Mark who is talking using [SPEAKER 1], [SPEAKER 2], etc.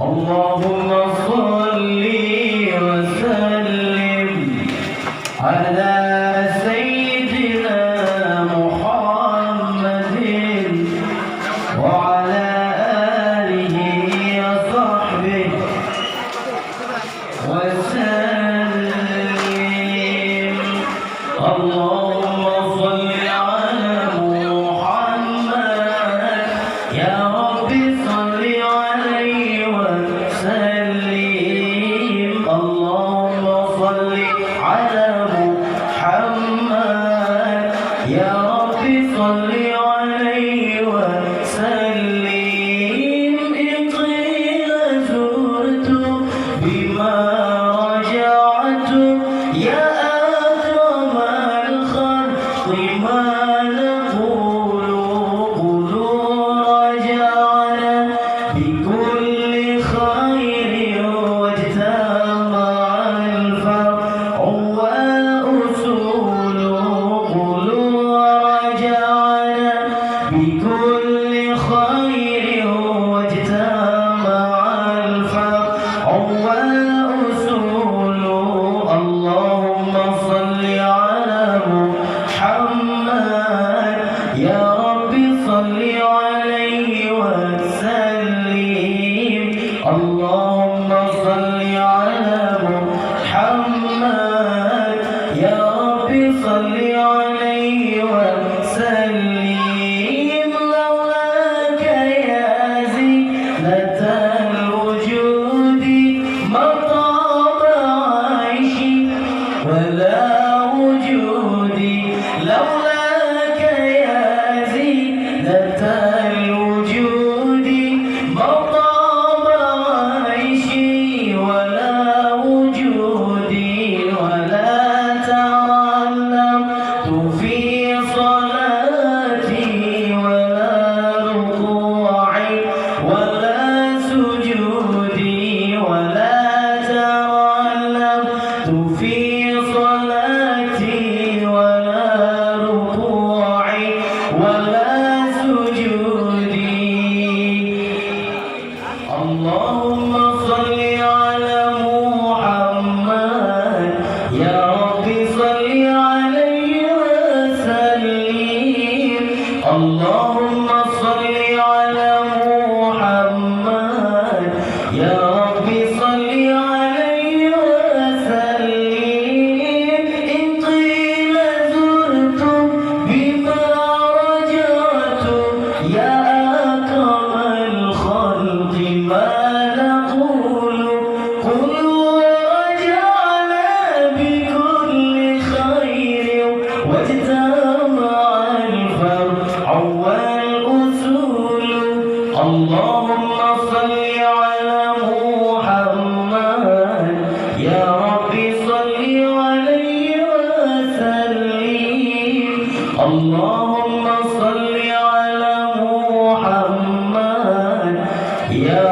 [SPEAKER 1] اللهم صل وسلم على سيدنا محمد وعلى آله وصحبه وسلم. اللهم صل على محمد يا رب صل عليه وسلم. اللهم صل على محمد يا رب صل عليه وسلم. إن قيل زرت بما رجعت يا أكرم الخلق ما نقول قلوا رجعنا بكل خير واجتمع الفرع والأصول قلوا رجعنا بكل خير واجتمع الفرع والأصول. اللهم صل على محمد يا رب صل عليه وسلم. اللهم صل على محمد يا رب صل عليه وسلم. لولاك يا زينة الوجود ما طاب عيشي ولا وجودي. لولاك يا زينة الوجود ما طاب عيشي ولا وجودي. ولا تعلمت في صلاتي ولا ركوعي ولا سجودي. ولا تعلمت في صلاتي ولا ركوعي ولا سجودي. اللهم صل على محمد يا رب صل عليه وسلم. اللهم صل على محمد يا رب صل عليه وسلم. إن قيل زرت بما رجعت يا أكرم الخلق ما نقول قلوا رجعنا بكل خير واجتمع الفرع والأصول. اللهم صل على محمد يا رب صل عليه وسلم. اللهم صل على محمد يا